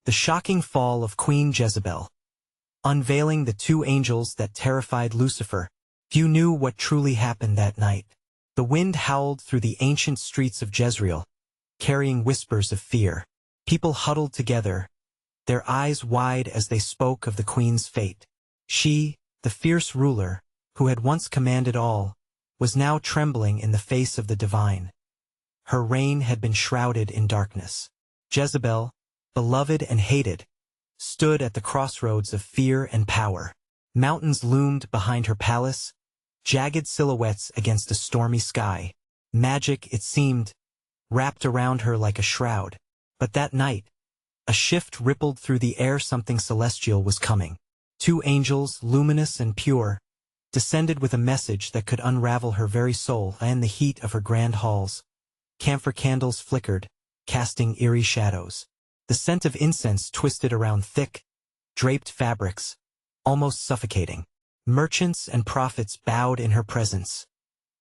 The shocking fall of Queen Jezebel. Unveiling the two angels that terrified Lucifer. Few knew what truly happened that night. The wind howled through the ancient streets of Jezreel, carrying whispers of fear. People huddled together, their eyes wide as they spoke of the queen's fate. She, the fierce ruler, who had once commanded all, was now trembling in the face of the divine. Her reign had been shrouded in darkness. Jezebel, beloved and hated, stood at the crossroads of fear and power. Mountains loomed behind her palace, jagged silhouettes against a stormy sky. Magic, it seemed, wrapped around her like a shroud. But that night, a shift rippled through the air. Something celestial was coming. Two angels, luminous and pure, descended with a message that could unravel her very soul. In the heat of her grand halls, camphor candles flickered, casting eerie shadows. The scent of incense twisted around thick, draped fabrics, almost suffocating. Merchants and prophets bowed in her presence,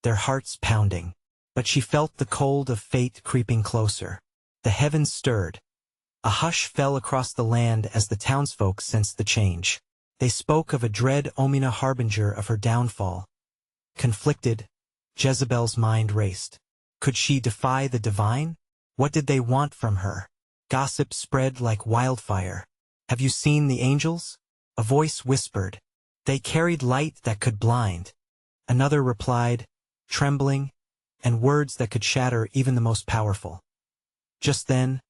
their hearts pounding. But she felt the cold of fate creeping closer. The heavens stirred. A hush fell across the land as the townsfolk sensed the change. They spoke of a dread omen, a harbinger of her downfall. Conflicted, Jezebel's mind raced. Could she defy the divine? What did they want from her? Gossip spread like wildfire. Have you seen the angels? A voice whispered. They carried light that could blind. Another replied, trembling, and words that could shatter even the most powerful. Just then,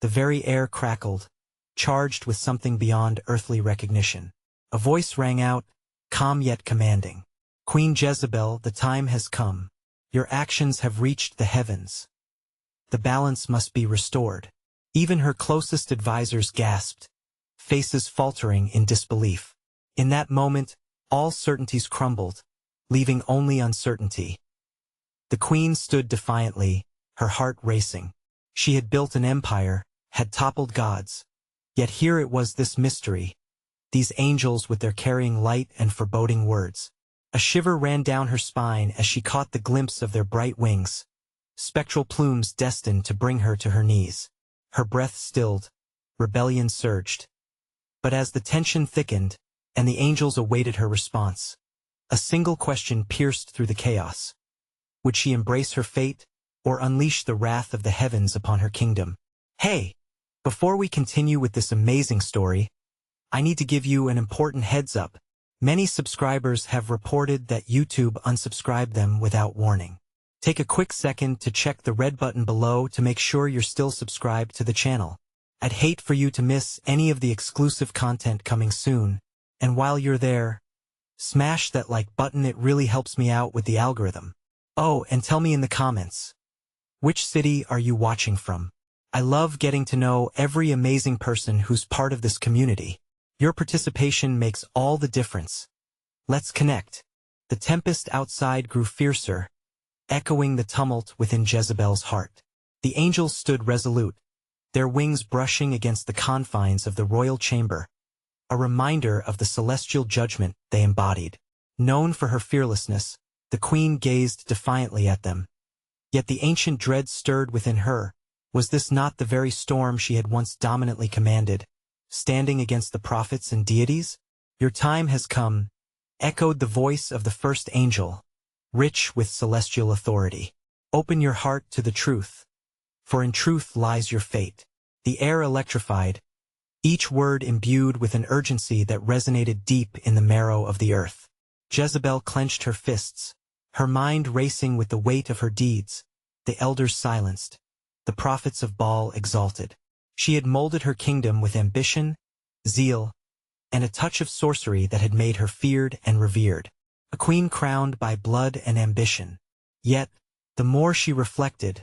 the very air crackled, charged with something beyond earthly recognition. A voice rang out, calm yet commanding. Queen Jezebel, the time has come. Your actions have reached the heavens. The balance must be restored. Even her closest advisors gasped, faces faltering in disbelief. In that moment, all certainties crumbled, leaving only uncertainty. The queen stood defiantly, her heart racing. She had built an empire, had toppled gods. Yet here it was, this mystery, these angels with their carrying light and foreboding words. A shiver ran down her spine as she caught the glimpse of their bright wings, spectral plumes destined to bring her to her knees. Her breath stilled, rebellion surged. But as the tension thickened, and the angels awaited her response, a single question pierced through the chaos. Would she embrace her fate, or unleash the wrath of the heavens upon her kingdom? Hey! Before we continue with this amazing story, I need to give you an important heads up. Many subscribers have reported that YouTube unsubscribed them without warning. Take a quick second to check the red button below to make sure you're still subscribed to the channel. I'd hate for you to miss any of the exclusive content coming soon. And while you're there, smash that like button, it really helps me out with the algorithm. Oh, and tell me in the comments, which city are you watching from? I love getting to know every amazing person who's part of this community. Your participation makes all the difference. Let's connect. The tempest outside grew fiercer, echoing the tumult within Jezebel's heart. The angels stood resolute, their wings brushing against the confines of the royal chamber, a reminder of the celestial judgment they embodied. Known for her fearlessness, the queen gazed defiantly at them. Yet the ancient dread stirred within her. Was this not the very storm she had once dominantly commanded, standing against the prophets and deities? Your time has come, echoed the voice of the first angel, rich with celestial authority. Open your heart to the truth, for in truth lies your fate. The air electrified, each word imbued with an urgency that resonated deep in the marrow of the earth. Jezebel clenched her fists, her mind racing with the weight of her deeds. The elders silenced, the prophets of Baal exalted. She had molded her kingdom with ambition, zeal, and a touch of sorcery that had made her feared and revered. A queen crowned by blood and ambition. Yet, the more she reflected,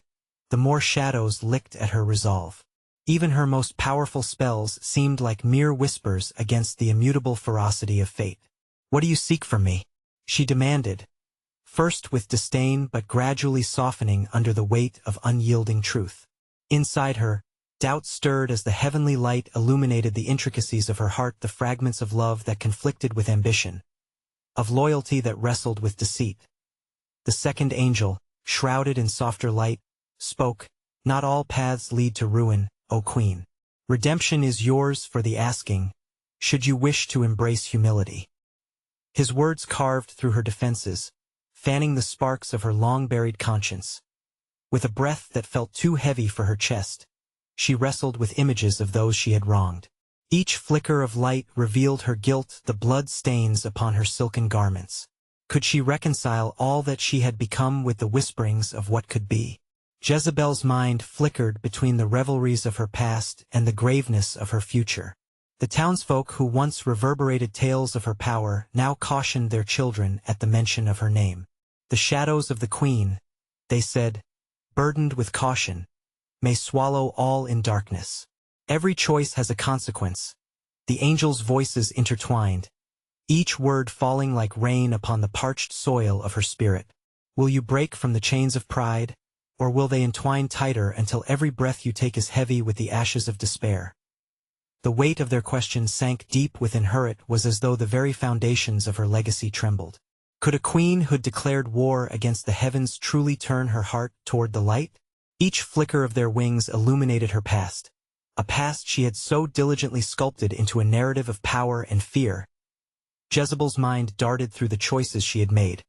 the more shadows licked at her resolve. Even her most powerful spells seemed like mere whispers against the immutable ferocity of fate. What do you seek from me? She demanded, first with disdain but gradually softening under the weight of unyielding truth. Inside her, doubt stirred as the heavenly light illuminated the intricacies of her heart, the fragments of love that conflicted with ambition, of loyalty that wrestled with deceit. The second angel, shrouded in softer light, spoke, not all paths lead to ruin, O Queen. Redemption is yours for the asking, should you wish to embrace humility. His words carved through her defenses, fanning the sparks of her long-buried conscience. With a breath that felt too heavy for her chest, she wrestled with images of those she had wronged. Each flicker of light revealed her guilt, the blood stains upon her silken garments. Could she reconcile all that she had become with the whisperings of what could be? Jezebel's mind flickered between the revelries of her past and the graveness of her future. The townsfolk who once reverberated tales of her power now cautioned their children at the mention of her name. The shadows of the queen, they said, burdened with caution, may swallow all in darkness. Every choice has a consequence. The angels' voices intertwined, each word falling like rain upon the parched soil of her spirit. Will you break from the chains of pride, or will they entwine tighter until every breath you take is heavy with the ashes of despair? The weight of their question sank deep within her. It was as though the very foundations of her legacy trembled. Could a queen who'd declared war against the heavens truly turn her heart toward the light? Each flicker of their wings illuminated her past, a past she had so diligently sculpted into a narrative of power and fear. Jezebel's mind darted through the choices she had made,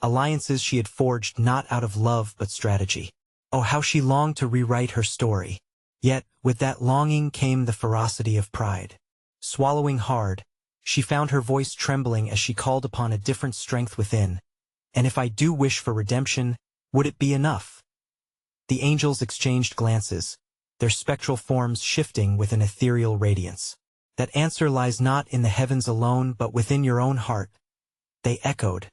alliances she had forged not out of love but strategy. Oh, how she longed to rewrite her story. Yet, with that longing came the ferocity of pride. Swallowing hard, she found her voice trembling as she called upon a different strength within. And if I do wish for redemption, would it be enough? The angels exchanged glances, their spectral forms shifting with an ethereal radiance. That answer lies not in the heavens alone but within your own heart, they echoed,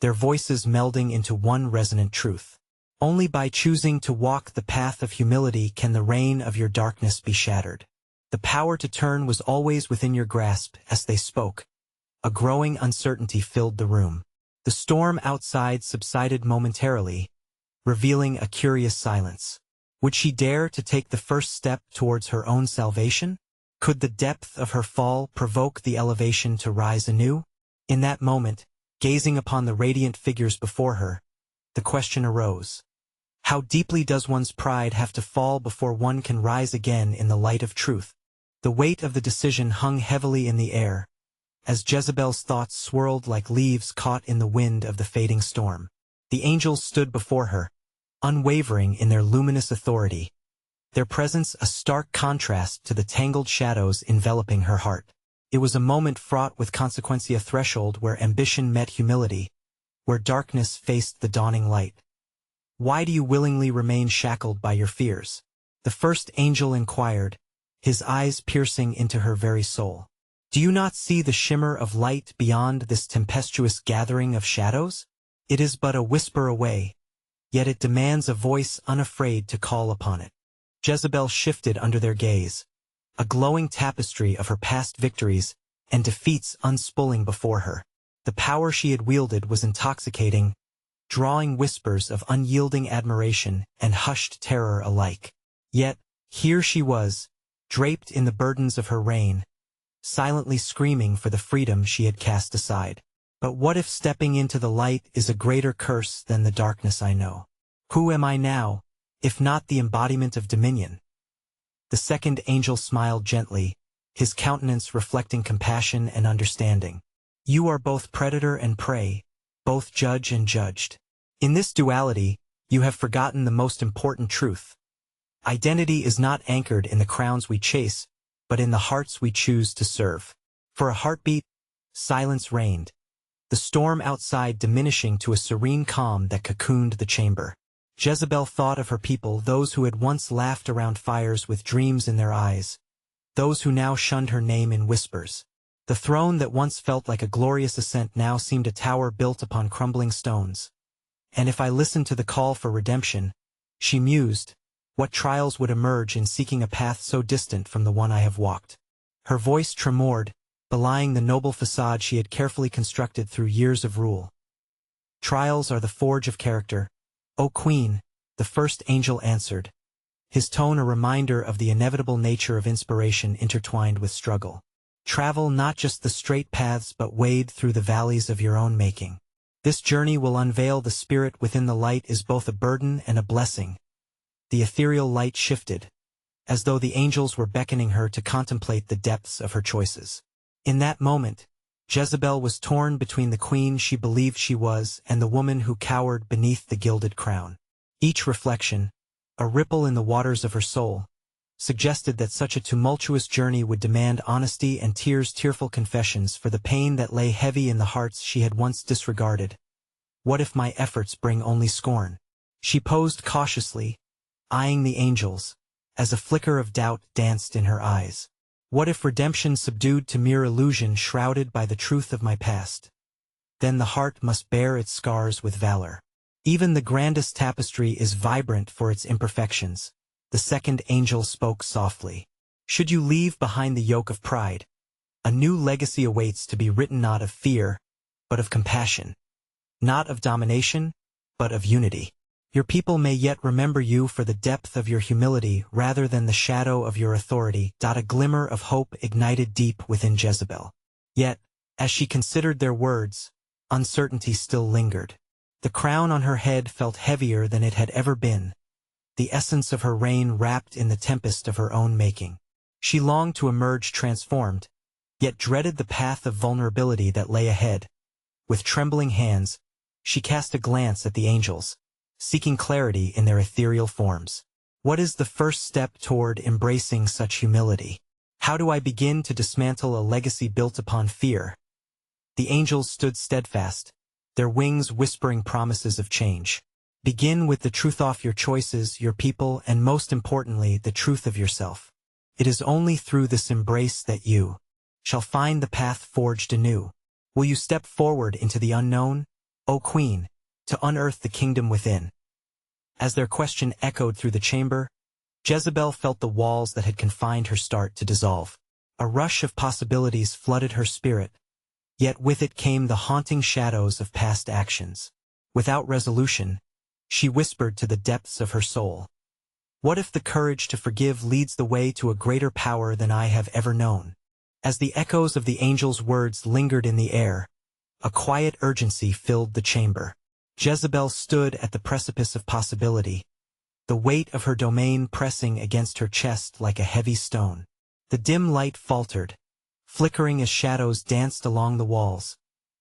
their voices melding into one resonant truth. Only by choosing to walk the path of humility can the reign of your darkness be shattered. The power to turn was always within your grasp. As they spoke, a growing uncertainty filled the room. The storm outside subsided momentarily, revealing a curious silence. Would she dare to take the first step towards her own salvation? Could the depth of her fall provoke the elevation to rise anew? In that moment, gazing upon the radiant figures before her, the question arose. How deeply does one's pride have to fall before one can rise again in the light of truth? The weight of the decision hung heavily in the air, as Jezebel's thoughts swirled like leaves caught in the wind of the fading storm. The angels stood before her, unwavering in their luminous authority, their presence a stark contrast to the tangled shadows enveloping her heart. It was a moment fraught with consequence, a threshold where ambition met humility, where darkness faced the dawning light. Why do you willingly remain shackled by your fears? The first angel inquired, his eyes piercing into her very soul. Do you not see the shimmer of light beyond this tempestuous gathering of shadows? It is but a whisper away, yet it demands a voice unafraid to call upon it. Jezebel shifted under their gaze, a glowing tapestry of her past victories and defeats unspooling before her. The power she had wielded was intoxicating, drawing whispers of unyielding admiration and hushed terror alike. Yet, here she was, draped in the burdens of her reign, silently screaming for the freedom she had cast aside. But what if stepping into the light is a greater curse than the darkness I know? Who am I now, if not the embodiment of dominion? The second angel smiled gently, his countenance reflecting compassion and understanding. You are both predator and prey, both judge and judged. In this duality, you have forgotten the most important truth. Identity is not anchored in the crowns we chase, but in the hearts we choose to serve. For a heartbeat, silence reigned, the storm outside diminishing to a serene calm that cocooned the chamber. Jezebel thought of her people, those who had once laughed around fires with dreams in their eyes, those who now shunned her name in whispers. The throne that once felt like a glorious ascent now seemed a tower built upon crumbling stones. And if I listened to the call for redemption, she mused, what trials would emerge in seeking a path so distant from the one I have walked? Her voice tremored, belying the noble facade she had carefully constructed through years of rule. Trials are the forge of character, O Queen, the first angel answered, his tone a reminder of the inevitable nature of inspiration intertwined with struggle. Travel not just the straight paths but wade through the valleys of your own making. This journey will unveil the spirit within. The light is both a burden and a blessing. The ethereal light shifted, as though the angels were beckoning her to contemplate the depths of her choices. In that moment, Jezebel was torn between the queen she believed she was and the woman who cowered beneath the gilded crown. Each reflection, a ripple in the waters of her soul, suggested that such a tumultuous journey would demand honesty and tearful confessions for the pain that lay heavy in the hearts she had once disregarded. What if my efforts bring only scorn? She posed cautiously, eyeing the angels, as a flicker of doubt danced in her eyes. What if redemption subdued to mere illusion shrouded by the truth of my past? Then the heart must bear its scars with valor. Even the grandest tapestry is vibrant for its imperfections. The second angel spoke softly. Should you leave behind the yoke of pride, a new legacy awaits to be written not of fear, but of compassion. Not of domination, but of unity. Your people may yet remember you for the depth of your humility rather than the shadow of your authority. A glimmer of hope ignited deep within Jezebel. Yet, as she considered their words, uncertainty still lingered. The crown on her head felt heavier than it had ever been, the essence of her reign wrapped in the tempest of her own making. She longed to emerge transformed, yet dreaded the path of vulnerability that lay ahead. With trembling hands, she cast a glance at the angels, seeking clarity in their ethereal forms. What is the first step toward embracing such humility? How do I begin to dismantle a legacy built upon fear? The angels stood steadfast, their wings whispering promises of change. Begin with the truth of your choices, your people, and most importantly, the truth of yourself. It is only through this embrace that you shall find the path forged anew. Will you step forward into the unknown, O Queen, to unearth the kingdom within? As their question echoed through the chamber, Jezebel felt the walls that had confined her start to dissolve. A rush of possibilities flooded her spirit, yet with it came the haunting shadows of past actions. Without resolution, she whispered to the depths of her soul. What if the courage to forgive leads the way to a greater power than I have ever known? As the echoes of the angel's words lingered in the air, a quiet urgency filled the chamber. Jezebel stood at the precipice of possibility, the weight of her domain pressing against her chest like a heavy stone. The dim light faltered, flickering as shadows danced along the walls,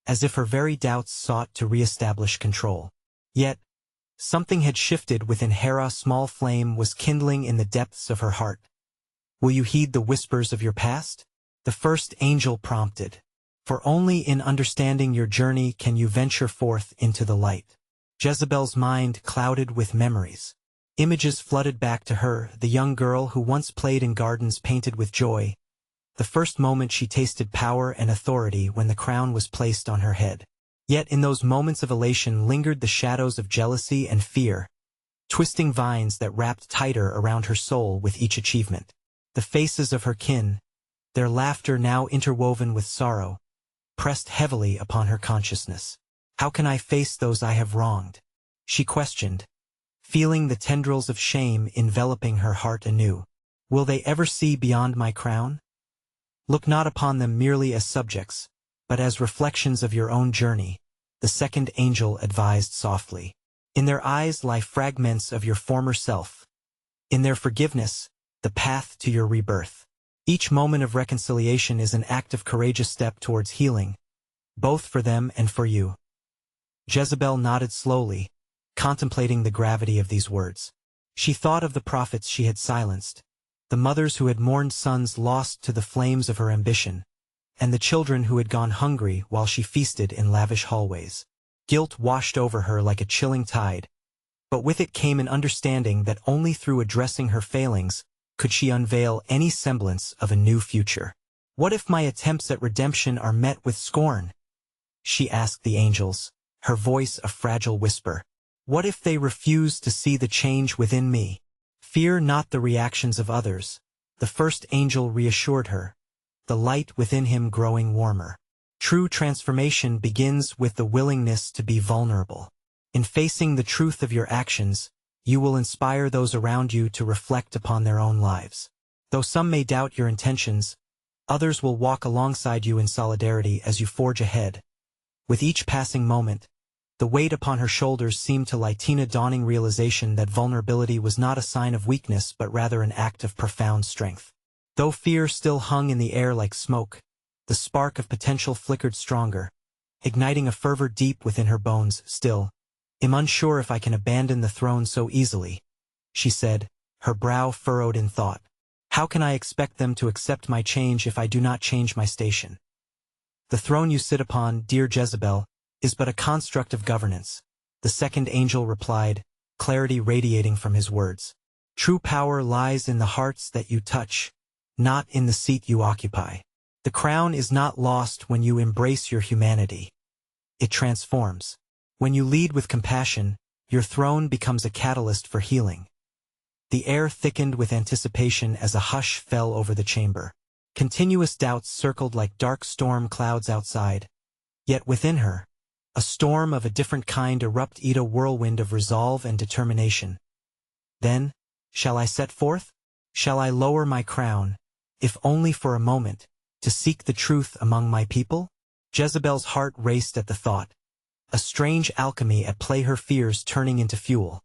as if her very doubts sought to re-establish control. Yet, something had shifted within her. A small flame was kindling in the depths of her heart. Will you heed the whispers of your past? The first angel prompted. For only in understanding your journey can you venture forth into the light. Jezebel's mind clouded with memories. Images flooded back to her, the young girl who once played in gardens painted with joy. The first moment she tasted power and authority when the crown was placed on her head. Yet in those moments of elation lingered the shadows of jealousy and fear, twisting vines that wrapped tighter around her soul with each achievement. The faces of her kin, their laughter now interwoven with sorrow, pressed heavily upon her consciousness. How can I face those I have wronged? She questioned, feeling the tendrils of shame enveloping her heart anew. Will they ever see beyond my crown? Look not upon them merely as subjects, but as reflections of your own journey, the second angel advised softly. In their eyes lie fragments of your former self. In their forgiveness, the path to your rebirth. Each moment of reconciliation is an act of courageous step towards healing, both for them and for you. Jezebel nodded slowly, contemplating the gravity of these words. She thought of the prophets she had silenced, the mothers who had mourned sons lost to the flames of her ambition, and the children who had gone hungry while she feasted in lavish hallways. Guilt washed over her like a chilling tide, but with it came an understanding that only through addressing her failings could she unveil any semblance of a new future. What if my attempts at redemption are met with scorn? She asked the angels, her voice a fragile whisper. What if they refuse to see the change within me? Fear not the reactions of others, the first angel reassured her, the light within him growing warmer. True transformation begins with the willingness to be vulnerable. In facing the truth of your actions, you will inspire those around you to reflect upon their own lives. Though some may doubt your intentions, others will walk alongside you in solidarity as you forge ahead. With each passing moment, The weight upon her shoulders seemed to lighten a dawning realization that vulnerability was not a sign of weakness but rather an act of profound strength. Though fear still hung in the air like smoke, the spark of potential flickered stronger, igniting a fervor deep within her bones. Still, I'm unsure if I can abandon the throne so easily, she said, her brow furrowed in thought. How can I expect them to accept my change if I do not change my station? The throne you sit upon, dear Jezebel, is but a construct of governance, the second angel replied, clarity radiating from his words. True power lies in the hearts that you touch, not in the seat you occupy. The crown is not lost when you embrace your humanity. It transforms. When you lead with compassion, your throne becomes a catalyst for healing. The air thickened with anticipation as a hush fell over the chamber. Continuous doubts circled like dark storm clouds outside. Yet within her, a storm of a different kind erupted, a whirlwind of resolve and determination. Then, shall I set forth? Shall I lower my crown, if only for a moment, to seek the truth among my people? Jezebel's heart raced at the thought. A strange alchemy at play, her fears turning into fuel.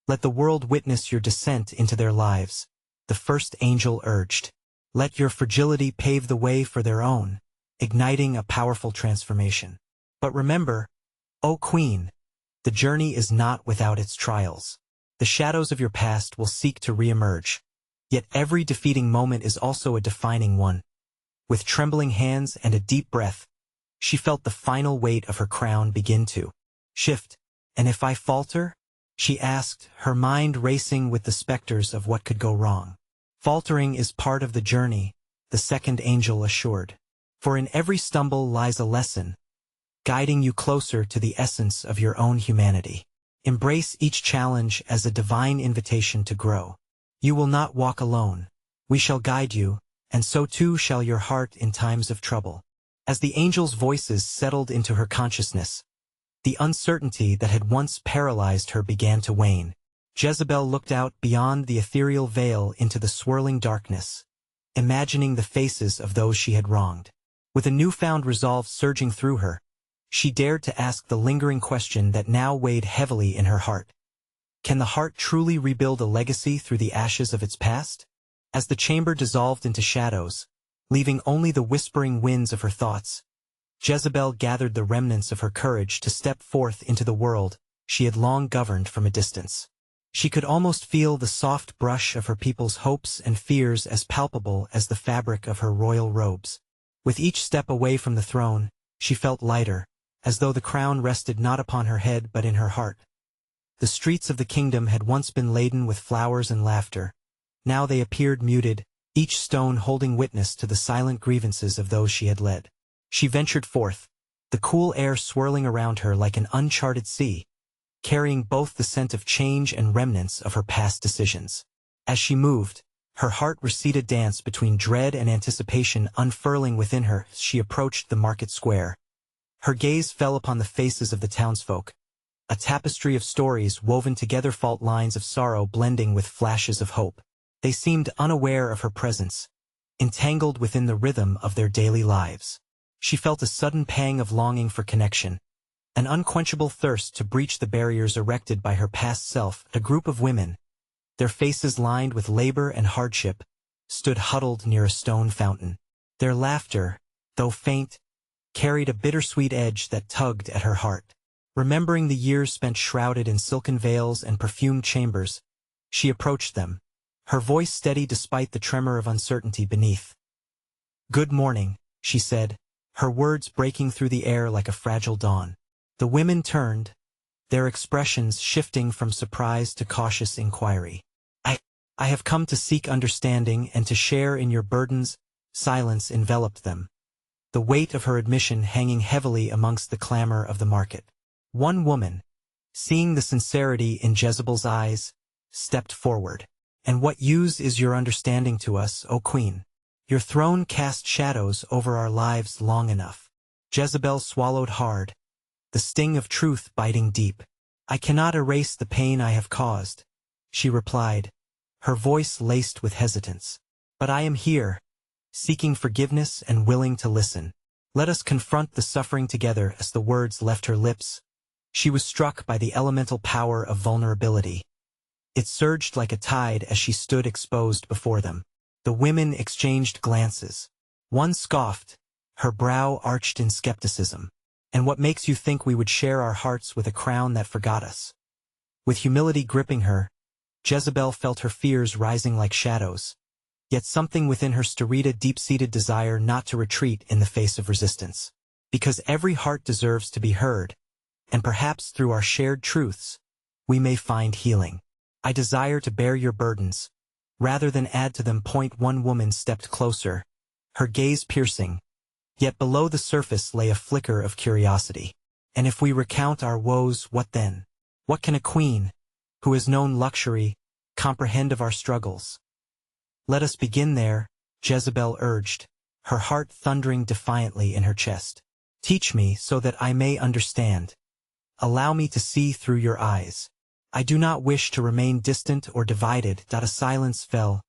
Let the world witness your descent into their lives, the first angel urged. Let your fragility pave the way for their own, igniting a powerful transformation. But remember, O Queen, the journey is not without its trials. The shadows of your past will seek to re-emerge. Yet every defeating moment is also a defining one. With trembling hands and a deep breath, she felt the final weight of her crown begin to shift. And if I falter? She asked, her mind racing with the specters of what could go wrong. Faltering is part of the journey, the second angel assured. For in every stumble lies a lesson, guiding you closer to the essence of your own humanity. Embrace each challenge as a divine invitation to grow. You will not walk alone. We shall guide you, and so too shall your heart in times of trouble. As the angels' voices settled into her consciousness, the uncertainty that had once paralyzed her began to wane. Jezebel looked out beyond the ethereal veil into the swirling darkness, imagining the faces of those she had wronged. With a newfound resolve surging through her, she dared to ask the lingering question that now weighed heavily in her heart. Can the heart truly rebuild a legacy through the ashes of its past? As the chamber dissolved into shadows, leaving only the whispering winds of her thoughts, Jezebel gathered the remnants of her courage to step forth into the world she had long governed from a distance. She could almost feel the soft brush of her people's hopes and fears as palpable as the fabric of her royal robes. With each step away from the throne, she felt lighter, as though the crown rested not upon her head but in her heart. The streets of the kingdom had once been laden with flowers and laughter. Now they appeared muted, each stone holding witness to the silent grievances of those she had led. She ventured forth, the cool air swirling around her like an uncharted sea, carrying both the scent of change and remnants of her past decisions. As she moved, her heart received a dance between dread and anticipation unfurling within her as she approached the market square. Her gaze fell upon the faces of the townsfolk, a tapestry of stories woven together, fault lines of sorrow blending with flashes of hope. They seemed unaware of her presence, entangled within the rhythm of their daily lives. She felt a sudden pang of longing for connection, an unquenchable thirst to breach the barriers erected by her past self. A group of women, their faces lined with labor and hardship, stood huddled near a stone fountain. Their laughter, though faint, carried a bittersweet edge that tugged at her heart. Remembering the years spent shrouded in silken veils and perfumed chambers, she approached them, her voice steady despite the tremor of uncertainty beneath. "Good morning," she said, her words breaking through the air like a fragile dawn. The women turned, their expressions shifting from surprise to cautious inquiry. I have come to seek understanding and to share in your burdens." Silence enveloped them, the weight of her admission hanging heavily amongst the clamor of the market. One woman, seeing the sincerity in Jezebel's eyes, stepped forward. "And what use is your understanding to us, O Queen? Your throne cast shadows over our lives long enough." Jezebel swallowed hard, the sting of truth biting deep. "I cannot erase the pain I have caused," she replied, her voice laced with hesitance. "But I am here, seeking forgiveness and willing to listen. Let us confront the suffering together." As the words left her lips, She was struck by the elemental power of vulnerability. It surged like a tide as she stood exposed before them. The women exchanged glances. One scoffed, her brow arched in skepticism. And what makes you think we would share our hearts with a crown that forgot us? With humility gripping her, Jezebel felt her fears rising like shadows. Yet something within her stirred a deep-seated desire not to retreat in the face of resistance. Because every heart deserves to be heard, and perhaps through our shared truths, we may find healing. I desire to bear your burdens, rather than add to them. One woman stepped closer, her gaze piercing, yet below the surface lay a flicker of curiosity. And if we recount our woes, what then? What can a queen, who has known luxury, comprehend of our struggles? Let us begin there, Jezebel urged, her heart thundering defiantly in her chest. Teach me so that I may understand. Allow me to see through your eyes. I do not wish to remain distant or divided. A silence fell,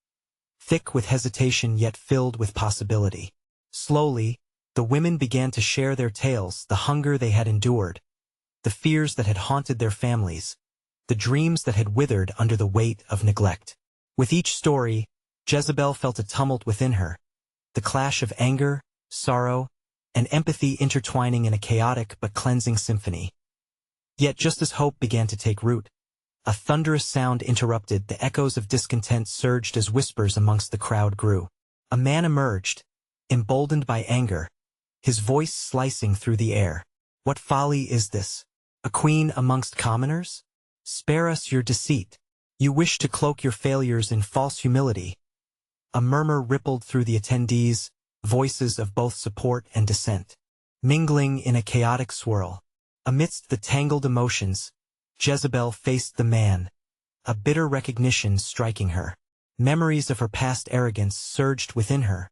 thick with hesitation yet filled with possibility. Slowly, the women began to share their tales, the hunger they had endured, the fears that had haunted their families, the dreams that had withered under the weight of neglect. With each story, Jezebel felt a tumult within her, the clash of anger, sorrow, and empathy intertwining in a chaotic but cleansing symphony. Yet just as hope began to take root, a thunderous sound interrupted. The echoes of discontent surged as whispers amongst the crowd grew. A man emerged, emboldened by anger, his voice slicing through the air. What folly is this? A queen amongst commoners? Spare us your deceit. You wish to cloak your failures in false humility. A murmur rippled through the attendees, voices of both support and dissent, mingling in a chaotic swirl. Amidst the tangled emotions, Jezebel faced the man, a bitter recognition striking her. Memories of her past arrogance surged within her,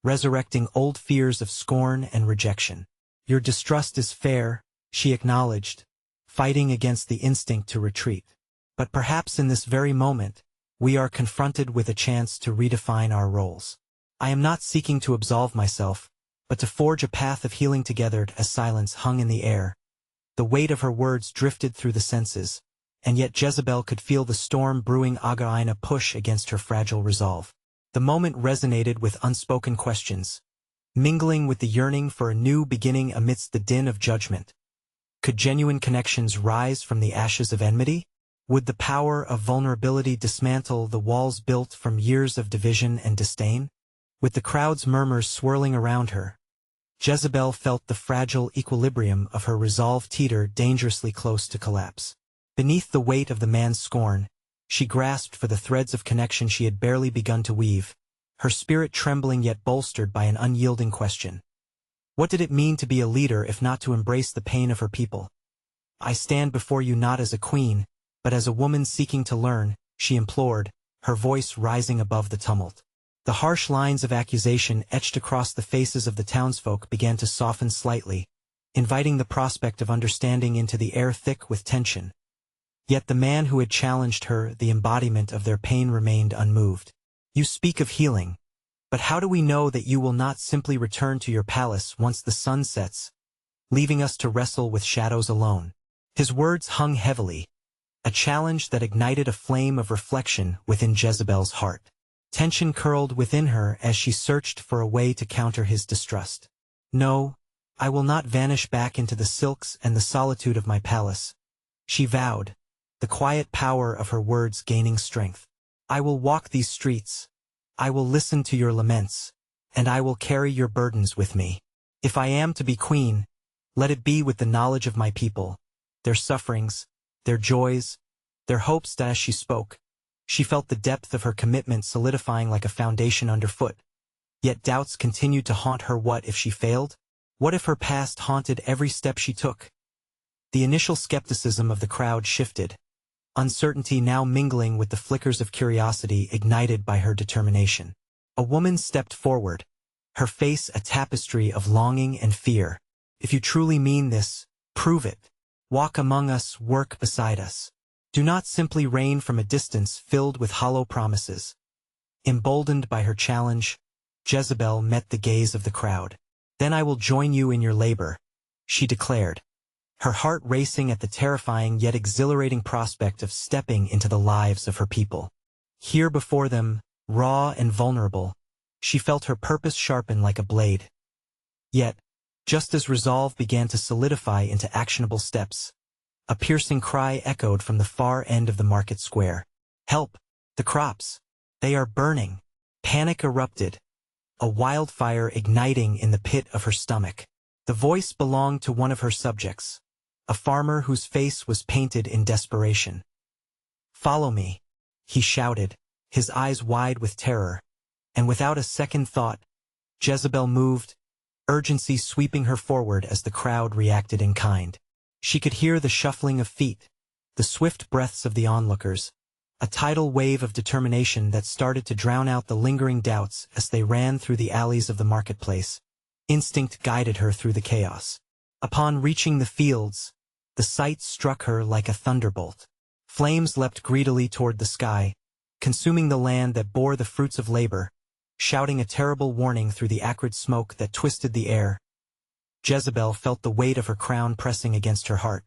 resurrecting old fears of scorn and rejection. Your distrust is fair, she acknowledged, fighting against the instinct to retreat. But perhaps in this very moment, we are confronted with a chance to redefine our roles. I am not seeking to absolve myself, but to forge a path of healing together. As silence hung in the air, the weight of her words drifted through the senses, and yet Jezebel could feel the storm brewing. A push against her fragile resolve. The moment resonated with unspoken questions, mingling with the yearning for a new beginning amidst the din of judgment. Could genuine connections rise from the ashes of enmity? Would the power of vulnerability dismantle the walls built from years of division and disdain? With the crowd's murmurs swirling around her, Jezebel felt the fragile equilibrium of her resolve teeter dangerously close to collapse. Beneath the weight of the man's scorn, she grasped for the threads of connection she had barely begun to weave, her spirit trembling yet bolstered by an unyielding question. What did it mean to be a leader if not to embrace the pain of her people? I stand before you not as a queen, but as a woman seeking to learn, she implored, her voice rising above the tumult. The harsh lines of accusation etched across the faces of the townsfolk began to soften slightly, inviting the prospect of understanding into the air thick with tension. Yet the man who had challenged her, the embodiment of their pain, remained unmoved. You speak of healing, but how do we know that you will not simply return to your palace once the sun sets, leaving us to wrestle with shadows alone? His words hung heavily, a challenge that ignited a flame of reflection within Jezebel's heart. Tension curled within her as she searched for a way to counter his distrust. No, I will not vanish back into the silks and the solitude of my palace, she vowed, the quiet power of her words gaining strength. I will walk these streets, I will listen to your laments, and I will carry your burdens with me. If I am to be queen, let it be with the knowledge of my people, their sufferings, their joys, their hopes. As she spoke, she felt the depth of her commitment solidifying like a foundation underfoot. Yet doubts continued to haunt her. What if she failed? What if her past haunted every step she took? The initial skepticism of the crowd shifted, uncertainty now mingling with the flickers of curiosity ignited by her determination. A woman stepped forward, her face a tapestry of longing and fear. If you truly mean this, prove it. Walk among us, work beside us. Do not simply reign from a distance filled with hollow promises. Emboldened by her challenge, Jezebel met the gaze of the crowd. Then I will join you in your labor, she declared, her heart racing at the terrifying yet exhilarating prospect of stepping into the lives of her people. Here before them, raw and vulnerable, she felt her purpose sharpen like a blade. Yet, just as resolve began to solidify into actionable steps, a piercing cry echoed from the far end of the market square. "Help! The crops! They are burning!" Panic erupted, a wildfire igniting in the pit of her stomach. The voice belonged to one of her subjects, a farmer whose face was painted in desperation. "Follow me," he shouted, his eyes wide with terror, and without a second thought, Jezebel moved, urgency sweeping her forward as the crowd reacted in kind. She could hear the shuffling of feet, the swift breaths of the onlookers, a tidal wave of determination that started to drown out the lingering doubts as they ran through the alleys of the marketplace. Instinct guided her through the chaos. Upon reaching the fields, the sight struck her like a thunderbolt. Flames leapt greedily toward the sky, consuming the land that bore the fruits of labor, shouting a terrible warning through the acrid smoke that twisted the air. Jezebel felt the weight of her crown pressing against her heart.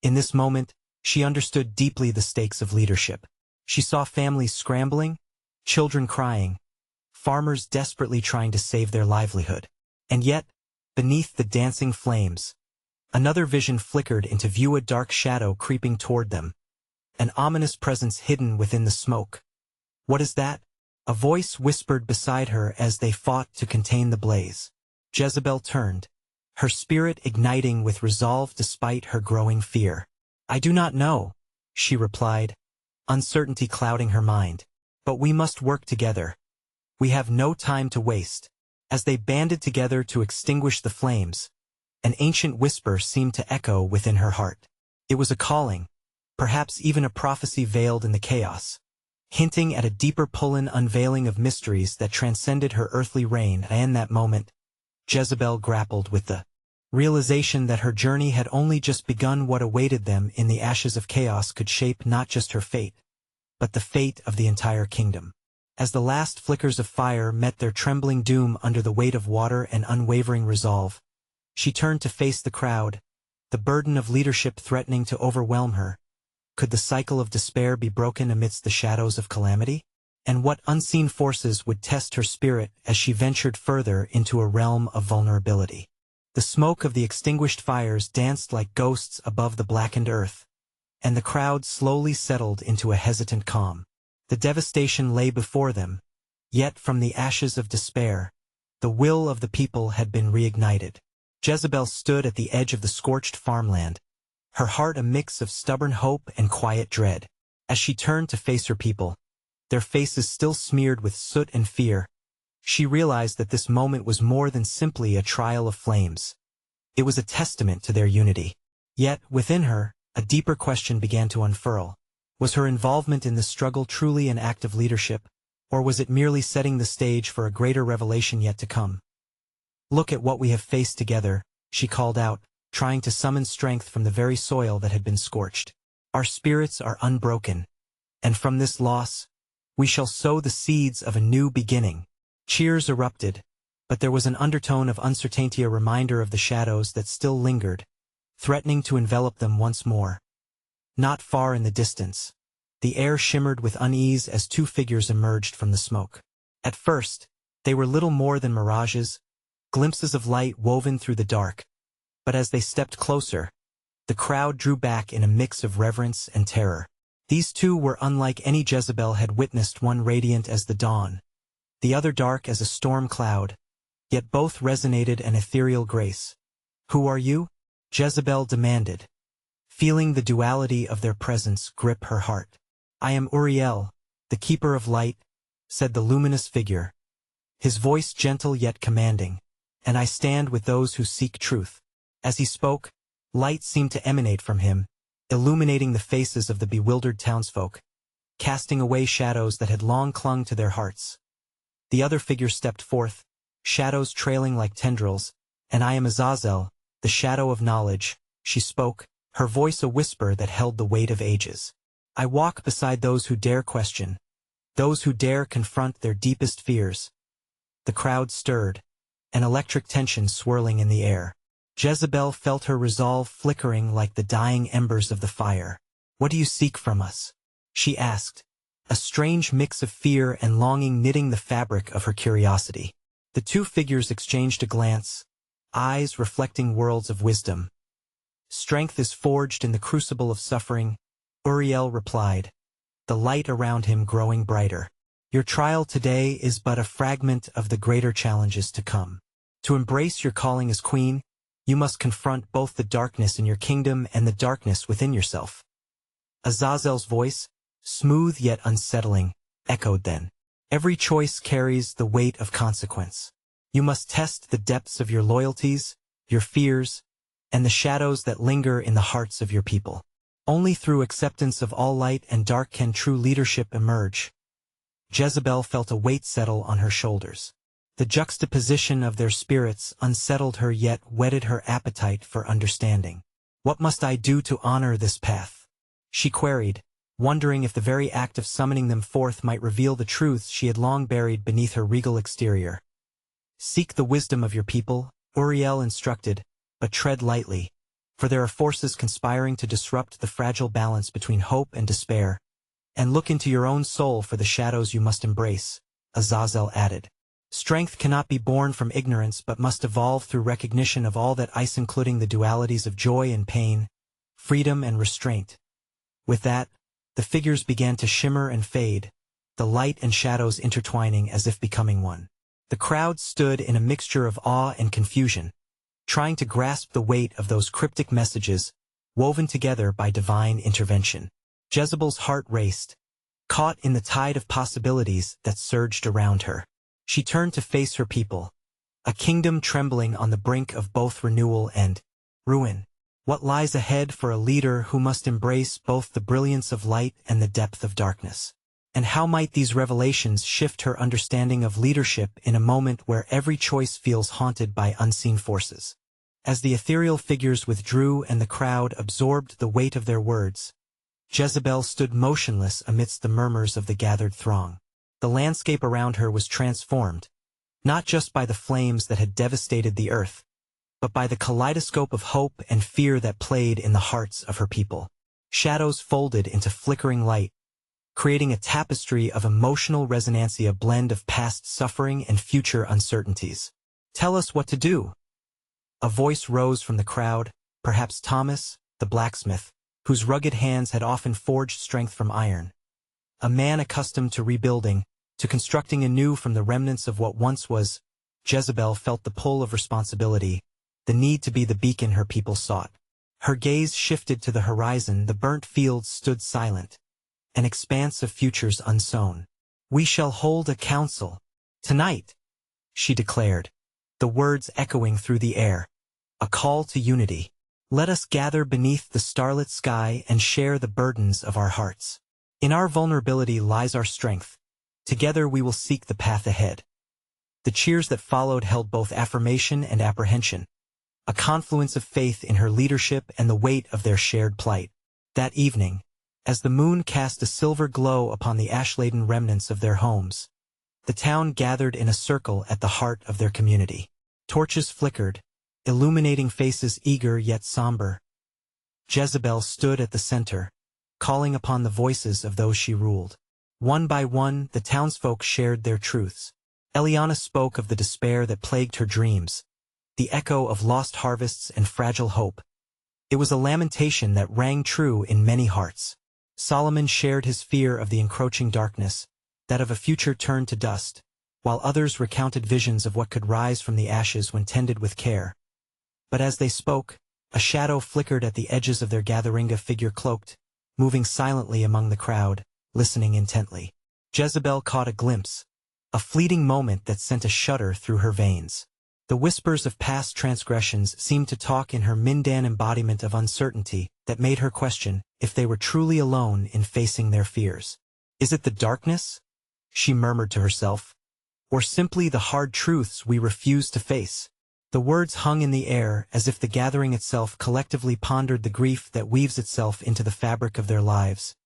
In this moment, she understood deeply the stakes of leadership. She saw families scrambling, children crying, farmers desperately trying to save their livelihood. And yet, beneath the dancing flames, another vision flickered into view, a dark shadow creeping toward them, an ominous presence hidden within the smoke. "What is that?" a voice whispered beside her as they fought to contain the blaze. Jezebel turned, her spirit igniting with resolve despite her growing fear. "I do not know," she replied, uncertainty clouding her mind. "But we must work together. We have no time to waste." As they banded together to extinguish the flames, an ancient whisper seemed to echo within her heart. It was a calling, perhaps even a prophecy veiled in the chaos, hinting at a deeper pull-in unveiling of mysteries that transcended her earthly reign. And in that moment, Jezebel grappled with the realization that her journey had only just begun. What awaited them in the ashes of chaos could shape not just her fate, but the fate of the entire kingdom. As the last flickers of fire met their trembling doom under the weight of water and unwavering resolve, she turned to face the crowd, the burden of leadership threatening to overwhelm her. Could the cycle of despair be broken amidst the shadows of calamity? And what unseen forces would test her spirit as she ventured further into a realm of vulnerability? The smoke of the extinguished fires danced like ghosts above the blackened earth, and the crowd slowly settled into a hesitant calm. The devastation lay before them, yet from the ashes of despair, the will of the people had been reignited. Jezebel stood at the edge of the scorched farmland, her heart a mix of stubborn hope and quiet dread. As she turned to face her people, their faces still smeared with soot and fear, she realized that this moment was more than simply a trial of flames. It was a testament to their unity. Yet, within her, a deeper question began to unfurl. Was her involvement in this struggle truly an act of leadership, or was it merely setting the stage for a greater revelation yet to come? "Look at what we have faced together," she called out, trying to summon strength from the very soil that had been scorched. "Our spirits are unbroken, and from this loss, we shall sow the seeds of a new beginning." Cheers erupted, but there was an undertone of uncertainty, a reminder of the shadows that still lingered, threatening to envelop them once more. Not far in the distance, the air shimmered with unease as two figures emerged from the smoke. At first, they were little more than mirages, glimpses of light woven through the dark, but as they stepped closer, the crowd drew back in a mix of reverence and terror. These two were unlike any Jezebel had witnessed, one radiant as the dawn, the other dark as a storm cloud, yet both resonated an ethereal grace. "Who are you?" Jezebel demanded, feeling the duality of their presence grip her heart. "I am Uriel, the keeper of light," said the luminous figure, his voice gentle yet commanding, "and I stand with those who seek truth." As he spoke, light seemed to emanate from him, illuminating the faces of the bewildered townsfolk, casting away shadows that had long clung to their hearts. The other figure stepped forth, shadows trailing like tendrils. "And I am Azazel, the shadow of knowledge," she spoke, her voice a whisper that held the weight of ages. "I walk beside those who dare question, those who dare confront their deepest fears." The crowd stirred, an electric tension swirling in the air. Jezebel felt her resolve flickering like the dying embers of the fire. "What do you seek from us?" she asked, a strange mix of fear and longing knitting the fabric of her curiosity. The two figures exchanged a glance, eyes reflecting worlds of wisdom. "Strength is forged in the crucible of suffering," Uriel replied, the light around him growing brighter. "Your trial today is but a fragment of the greater challenges to come. To embrace your calling as queen, you must confront both the darkness in your kingdom and the darkness within yourself." Azazel's voice, smooth yet unsettling, echoed then. "Every choice carries the weight of consequence. You must test the depths of your loyalties, your fears, and the shadows that linger in the hearts of your people. Only through acceptance of all light and dark can true leadership emerge." Jezebel felt a weight settle on her shoulders. The juxtaposition of their spirits unsettled her yet whetted her appetite for understanding. "What must I do to honor this path?" she queried, wondering if the very act of summoning them forth might reveal the truths she had long buried beneath her regal exterior. "Seek the wisdom of your people," Uriel instructed, "but tread lightly, for there are forces conspiring to disrupt the fragile balance between hope and despair. And look into your own soul for the shadows you must embrace," Azazel added. "Strength cannot be born from ignorance but must evolve through recognition of all that ice, including the dualities of joy and pain, freedom and restraint." With that, the figures began to shimmer and fade, the light and shadows intertwining as if becoming one. The crowd stood in a mixture of awe and confusion, trying to grasp the weight of those cryptic messages, woven together by divine intervention. Jezebel's heart raced, caught in the tide of possibilities that surged around her. She turned to face her people, a kingdom trembling on the brink of both renewal and ruin. What lies ahead for a leader who must embrace both the brilliance of light and the depth of darkness? And how might these revelations shift her understanding of leadership in a moment where every choice feels haunted by unseen forces? As the ethereal figures withdrew and the crowd absorbed the weight of their words, Jezebel stood motionless amidst the murmurs of the gathered throng. The landscape around her was transformed, not just by the flames that had devastated the earth, but by the kaleidoscope of hope and fear that played in the hearts of her people. Shadows folded into flickering light, creating a tapestry of emotional resonancy, a blend of past suffering and future uncertainties. "Tell us what to do." A voice rose from the crowd, perhaps Thomas, the blacksmith, whose rugged hands had often forged strength from iron. A man accustomed to rebuilding, to constructing anew from the remnants of what once was. Jezebel felt the pull of responsibility, the need to be the beacon her people sought. Her gaze shifted to the horizon. The burnt fields stood silent, an expanse of futures unsown. "We shall hold a council tonight," she declared, the words echoing through the air. A call to unity. "Let us gather beneath the starlit sky and share the burdens of our hearts. In our vulnerability lies our strength. Together we will seek the path ahead." The cheers that followed held both affirmation and apprehension, a confluence of faith in her leadership and the weight of their shared plight. That evening, as the moon cast a silver glow upon the ash-laden remnants of their homes, the town gathered in a circle at the heart of their community. Torches flickered, illuminating faces eager yet somber. Jezebel stood at the center, calling upon the voices of those she ruled. One by one, the townsfolk shared their truths. Eliana spoke of the despair that plagued her dreams, the echo of lost harvests and fragile hope. It was a lamentation that rang true in many hearts. Solomon shared his fear of the encroaching darkness, that of a future turned to dust, while others recounted visions of what could rise from the ashes when tended with care. But as they spoke, a shadow flickered at the edges of their gathering, a figure cloaked, moving silently among the crowd, listening intently. Jezebel caught a glimpse, a fleeting moment that sent a shudder through her veins. The whispers of past transgressions seemed to talk in her Mindan embodiment of uncertainty that made her question if they were truly alone in facing their fears. "Is it the darkness?" she murmured to herself, "or simply the hard truths we refuse to face?" The words hung in the air as if the gathering itself collectively pondered the grief that weaves itself into the fabric of their lives.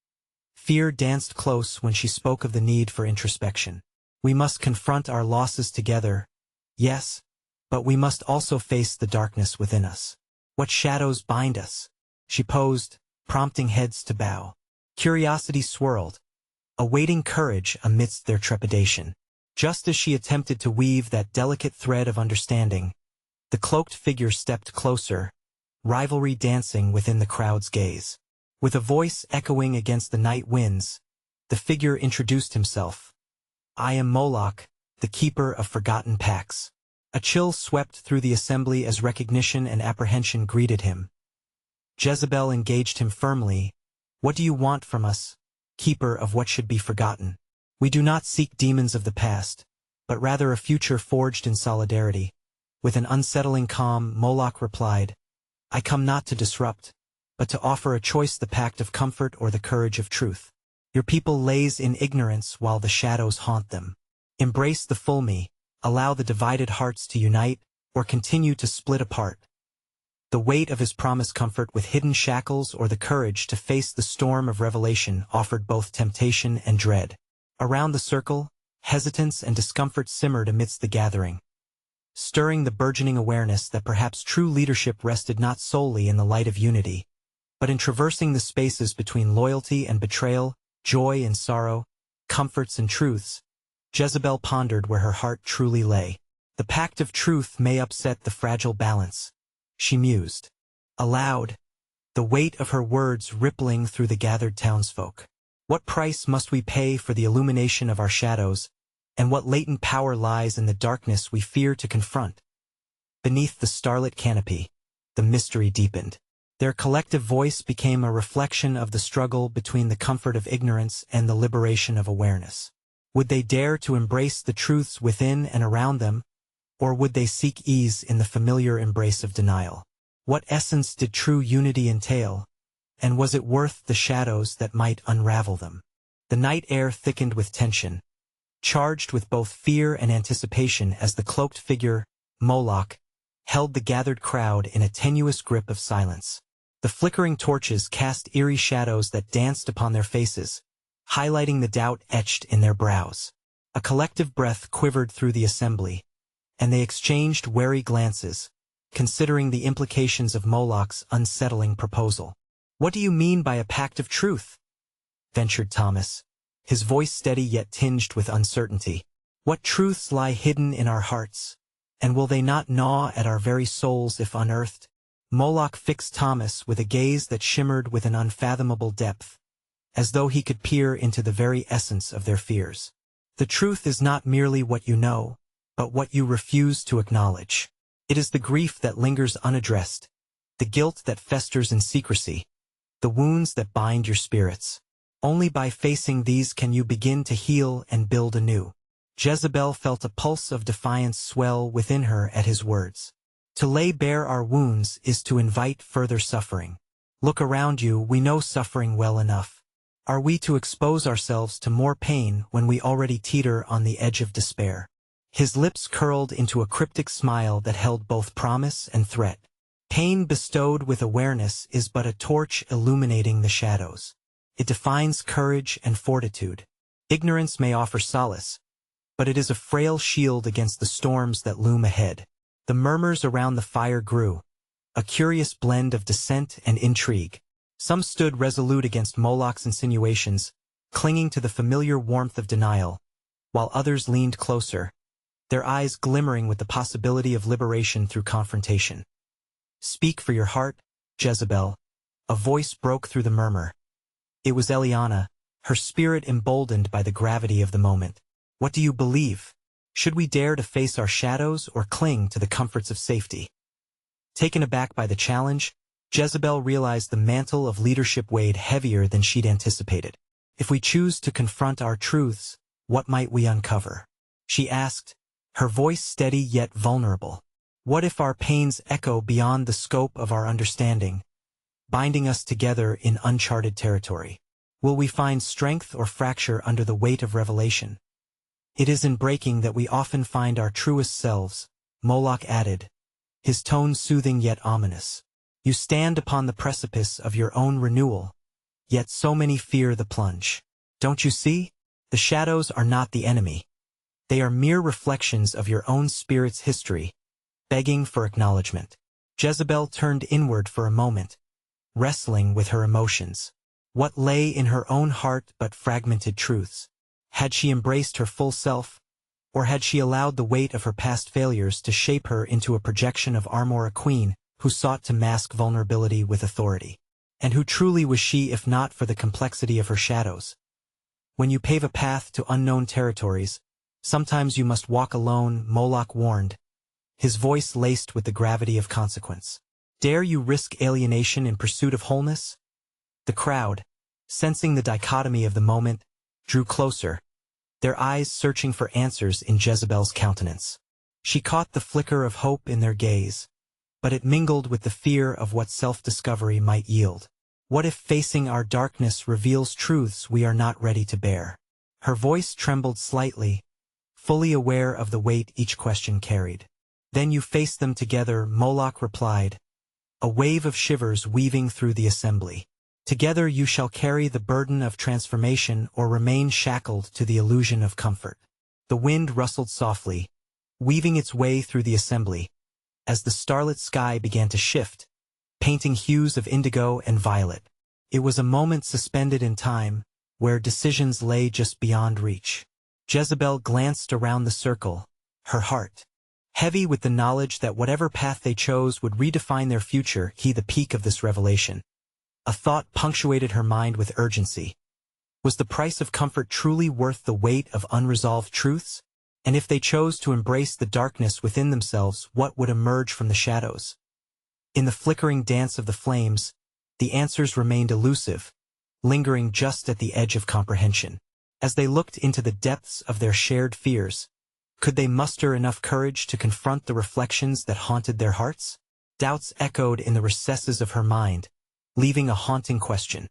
Fear danced close when she spoke of the need for introspection. "We must confront our losses together. Yes, But we must also face the darkness within us. What shadows bind us? She posed, prompting heads to bow. Curiosity swirled, awaiting courage amidst their trepidation. Just as she attempted to weave that delicate thread of understanding, the cloaked figure stepped closer, rivalry dancing within the crowd's gaze. With a voice echoing against the night winds, the figure introduced himself. I am Moloch, the keeper of forgotten pacts. A chill swept through the assembly as recognition and apprehension greeted him. Jezebel engaged him firmly. What do you want from us, keeper of what should be forgotten? We do not seek demons of the past, but rather a future forged in solidarity. With an unsettling calm, Moloch replied, I come not to disrupt, but to offer a choice, the pact of comfort or the courage of truth. Your people lays in ignorance while the shadows haunt them. Embrace the full me, allow the divided hearts to unite, or continue to split apart. The weight of his promised comfort with hidden shackles or the courage to face the storm of revelation offered both temptation and dread. Around the circle, hesitance and discomfort simmered amidst the gathering, stirring the burgeoning awareness that perhaps true leadership rested not solely in the light of unity, but in traversing the spaces between loyalty and betrayal, joy and sorrow, comforts and truths. Jezebel pondered where her heart truly lay. The pact of truth may upset the fragile balance, she mused. Aloud, the weight of her words rippling through the gathered townsfolk. What price must we pay for the illumination of our shadows, and what latent power lies in the darkness we fear to confront? Beneath the starlit canopy, the mystery deepened. Their collective voice became a reflection of the struggle between the comfort of ignorance and the liberation of awareness. Would they dare to embrace the truths within and around them, or would they seek ease in the familiar embrace of denial? What essence did true unity entail, and was it worth the shadows that might unravel them? The night air thickened with tension, charged with both fear and anticipation as the cloaked figure, Moloch, held the gathered crowd in a tenuous grip of silence. The flickering torches cast eerie shadows that danced upon their faces, highlighting the doubt etched in their brows. A collective breath quivered through the assembly, and they exchanged wary glances, considering the implications of Moloch's unsettling proposal. What do you mean by a pact of truth? Ventured Thomas, his voice steady yet tinged with uncertainty. What truths lie hidden in our hearts, and will they not gnaw at our very souls if unearthed? Moloch fixed Thomas with a gaze that shimmered with an unfathomable depth, as though he could peer into the very essence of their fears. The truth is not merely what you know, but what you refuse to acknowledge. It is the grief that lingers unaddressed, the guilt that festers in secrecy, the wounds that bind your spirits. Only by facing these can you begin to heal and build anew. Jezebel felt a pulse of defiance swell within her at his words. To lay bare our wounds is to invite further suffering. Look around you, we know suffering well enough. Are we to expose ourselves to more pain when we already teeter on the edge of despair? His lips curled into a cryptic smile that held both promise and threat. Pain bestowed with awareness is but a torch illuminating the shadows. It defines courage and fortitude. Ignorance may offer solace, but it is a frail shield against the storms that loom ahead. The murmurs around the fire grew, a curious blend of dissent and intrigue. Some stood resolute against Moloch's insinuations, clinging to the familiar warmth of denial, while others leaned closer, their eyes glimmering with the possibility of liberation through confrontation. Speak for your heart, Jezebel. A voice broke through the murmur. It was Eliana, her spirit emboldened by the gravity of the moment. What do you believe? Should we dare to face our shadows or cling to the comforts of safety? Taken aback by the challenge, Jezebel realized the mantle of leadership weighed heavier than she'd anticipated. If we choose to confront our truths, what might we uncover? She asked, her voice steady yet vulnerable. What if our pains echo beyond the scope of our understanding, binding us together in uncharted territory? Will we find strength or fracture under the weight of revelation? It is in breaking that we often find our truest selves, Moloch added, his tone soothing yet ominous. You stand upon the precipice of your own renewal, yet so many fear the plunge. Don't you see? The shadows are not the enemy. They are mere reflections of your own spirit's history, begging for acknowledgement. Jezebel turned inward for a moment, wrestling with her emotions. What lay in her own heart but fragmented truths? Had she embraced her full self, or had she allowed the weight of her past failures to shape her into a projection of armor, a queen who sought to mask vulnerability with authority? And who truly was she if not for the complexity of her shadows? When you pave a path to unknown territories, sometimes you must walk alone, Moloch warned, his voice laced with the gravity of consequence. Dare you risk alienation in pursuit of wholeness? The crowd, sensing the dichotomy of the moment, drew closer, their eyes searching for answers in Jezebel's countenance. She caught the flicker of hope in their gaze, but it mingled with the fear of what self-discovery might yield. What if facing our darkness reveals truths we are not ready to bear? Her voice trembled slightly, fully aware of the weight each question carried. Then you face them together, Moloch replied, a wave of shivers weaving through the assembly. Together you shall carry the burden of transformation or remain shackled to the illusion of comfort. The wind rustled softly, weaving its way through the assembly, as the starlit sky began to shift, painting hues of indigo and violet. It was a moment suspended in time, where decisions lay just beyond reach. Jezebel glanced around the circle, her heart heavy with the knowledge that whatever path they chose would redefine their future. The peak of this revelation. A thought punctuated her mind with urgency. Was the price of comfort truly worth the weight of unresolved truths? And if they chose to embrace the darkness within themselves, what would emerge from the shadows? In the flickering dance of the flames, the answers remained elusive, lingering just at the edge of comprehension. As they looked into the depths of their shared fears, could they muster enough courage to confront the reflections that haunted their hearts? Doubts echoed in the recesses of her mind, leaving a haunting question.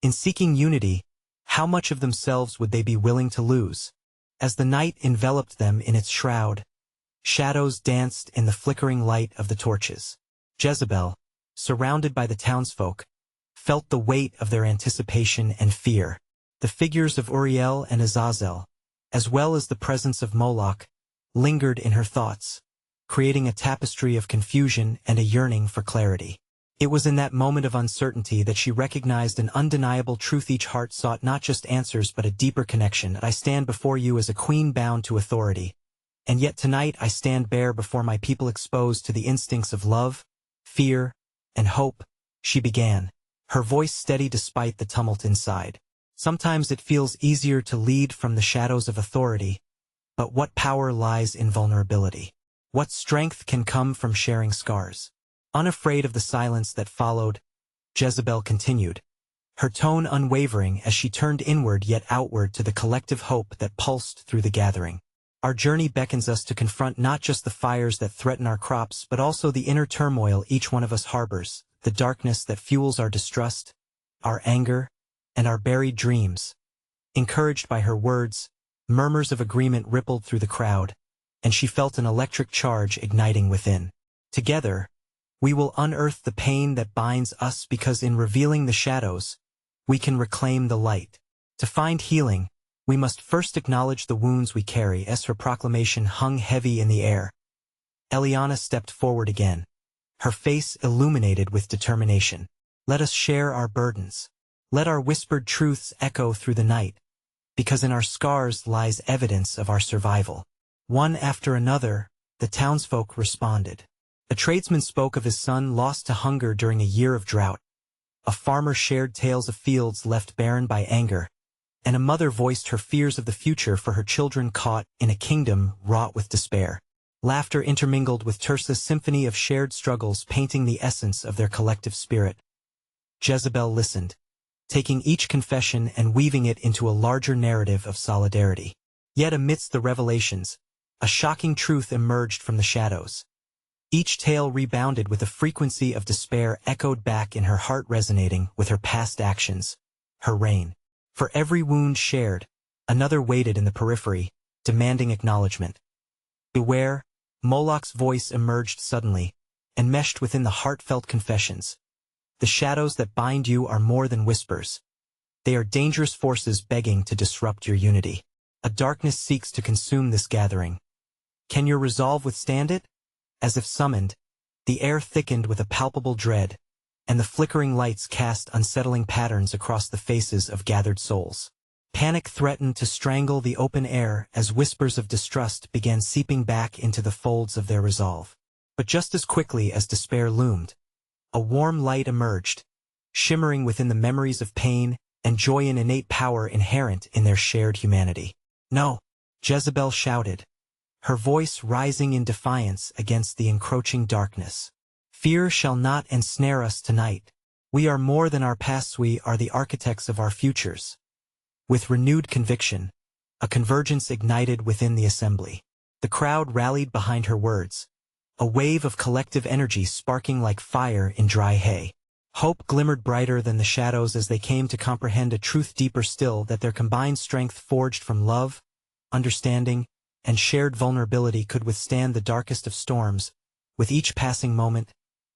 In seeking unity, how much of themselves would they be willing to lose? As the night enveloped them in its shroud, shadows danced in the flickering light of the torches. Jezebel, surrounded by the townsfolk, felt the weight of their anticipation and fear. The figures of Uriel and Azazel, as well as the presence of Moloch, lingered in her thoughts, creating a tapestry of confusion and a yearning for clarity. It was in that moment of uncertainty that she recognized an undeniable truth. Each heart sought not just answers but a deeper connection. I stand before you as a queen bound to authority, and yet tonight I stand bare before my people exposed to the instincts of love, fear, and hope. She began, her voice steady despite the tumult inside. Sometimes it feels easier to lead from the shadows of authority, but what power lies in vulnerability? What strength can come from sharing scars? Unafraid of the silence that followed, Jezebel continued, her tone unwavering as she turned inward yet outward to the collective hope that pulsed through the gathering. Our journey beckons us to confront not just the fires that threaten our crops but also the inner turmoil each one of us harbors, the darkness that fuels our distrust, our anger, and our buried dreams. Encouraged by her words, murmurs of agreement rippled through the crowd, and she felt an electric charge igniting within. Together, we will unearth the pain that binds us, because in revealing the shadows, we can reclaim the light. To find healing, we must first acknowledge the wounds we carry. As her proclamation hung heavy in the air, Eliana stepped forward again, her face illuminated with determination. Let us share our burdens. Let our whispered truths echo through the night, because in our scars lies evidence of our survival. One after another, the townsfolk responded. A tradesman spoke of his son lost to hunger during a year of drought. A farmer shared tales of fields left barren by anger, and a mother voiced her fears of the future for her children caught in a kingdom wrought with despair. Laughter intermingled with Tirsa's symphony of shared struggles, painting the essence of their collective spirit. Jezebel listened, taking each confession and weaving it into a larger narrative of solidarity. Yet amidst the revelations, a shocking truth emerged from the shadows. Each tale rebounded with a frequency of despair echoed back in her heart, resonating with her past actions, her reign. For every wound shared, another waited in the periphery, demanding acknowledgement. Beware, Moloch's voice emerged suddenly, enmeshed within the heartfelt confessions. The shadows that bind you are more than whispers. They are dangerous forces begging to disrupt your unity. A darkness seeks to consume this gathering. Can your resolve withstand it? As if summoned, the air thickened with a palpable dread, and the flickering lights cast unsettling patterns across the faces of gathered souls. Panic threatened to strangle the open air as whispers of distrust began seeping back into the folds of their resolve. But just as quickly as despair loomed, a warm light emerged, shimmering within the memories of pain and joy and innate power inherent in their shared humanity. "No!" Jezebel shouted, her voice rising in defiance against the encroaching darkness. "Fear shall not ensnare us tonight. We are more than our pasts, we are the architects of our futures." With renewed conviction, a convergence ignited within the assembly. The crowd rallied behind her words, a wave of collective energy sparking like fire in dry hay. Hope glimmered brighter than the shadows as they came to comprehend a truth deeper still, that their combined strength forged from love, understanding, and shared vulnerability could withstand the darkest of storms. With each passing moment,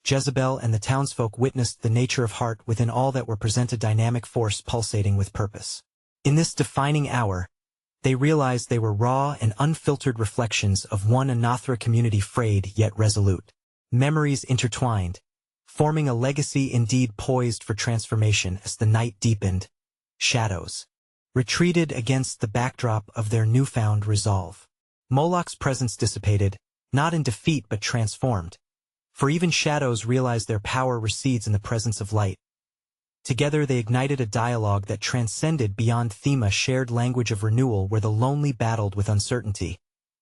Jezebel and the townsfolk witnessed the nature of heart within all that were present, a dynamic force pulsating with purpose. In this defining hour, they realized they were raw and unfiltered reflections of one Anathra community, frayed yet resolute. Memories intertwined, forming a legacy indeed poised for transformation. As the night deepened, shadows retreated against the backdrop of their newfound resolve. Moloch's presence dissipated, not in defeat but transformed. For even shadows realize their power recedes in the presence of light. Together they ignited a dialogue that transcended beyond theme, a shared language of renewal where the lonely battled with uncertainty,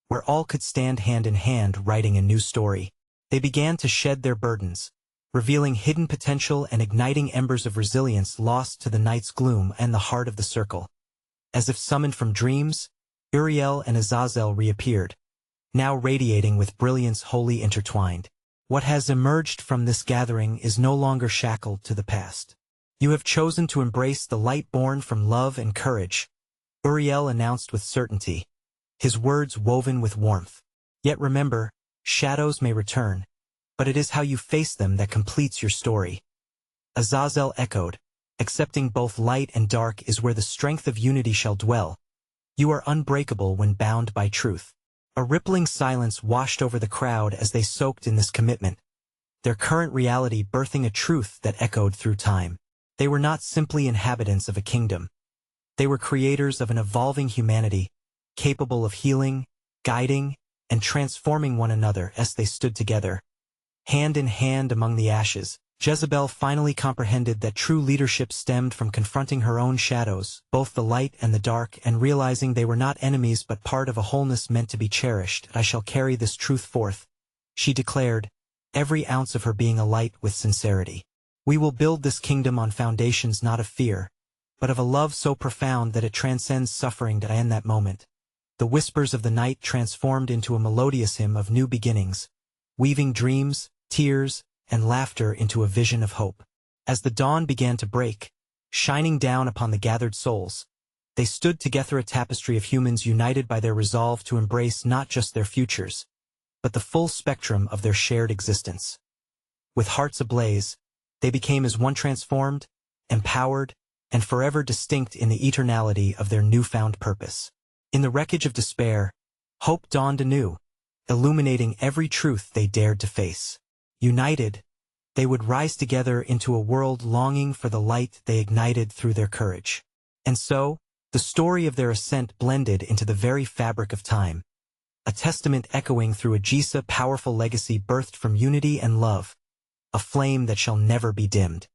where all could stand hand in hand writing a new story. They began to shed their burdens, revealing hidden potential and igniting embers of resilience lost to the night's gloom and the heart of the circle. As if summoned from dreams, Uriel and Azazel reappeared, now radiating with brilliance wholly intertwined. "What has emerged from this gathering is no longer shackled to the past. You have chosen to embrace the light born from love and courage," Uriel announced with certainty, his words woven with warmth. "Yet remember, shadows may return, but it is how you face them that completes your story." Azazel echoed, "Accepting both light and dark is where the strength of unity shall dwell. You are unbreakable when bound by truth." A rippling silence washed over the crowd as they soaked in this commitment, their current reality birthing a truth that echoed through time. They were not simply inhabitants of a kingdom. They were creators of an evolving humanity, capable of healing, guiding, and transforming one another. As they stood together, hand in hand among the ashes, Jezebel finally comprehended that true leadership stemmed from confronting her own shadows, both the light and the dark, and realizing they were not enemies but part of a wholeness meant to be cherished. "I shall carry this truth forth," she declared, every ounce of her being alight with sincerity. "We will build this kingdom on foundations not of fear, but of a love so profound that it transcends suffering." In that moment, the whispers of the night transformed into a melodious hymn of new beginnings, weaving dreams, tears, and laughter into a vision of hope. As the dawn began to break, shining down upon the gathered souls, they stood together, a tapestry of humans united by their resolve to embrace not just their futures, but the full spectrum of their shared existence. With hearts ablaze, they became as one, transformed, empowered, and forever distinct in the eternality of their newfound purpose. In the wreckage of despair, hope dawned anew, illuminating every truth they dared to face. United, they would rise together into a world longing for the light they ignited through their courage. And so, the story of their ascent blended into the very fabric of time, a testament echoing through a powerful legacy birthed from unity and love, a flame that shall never be dimmed.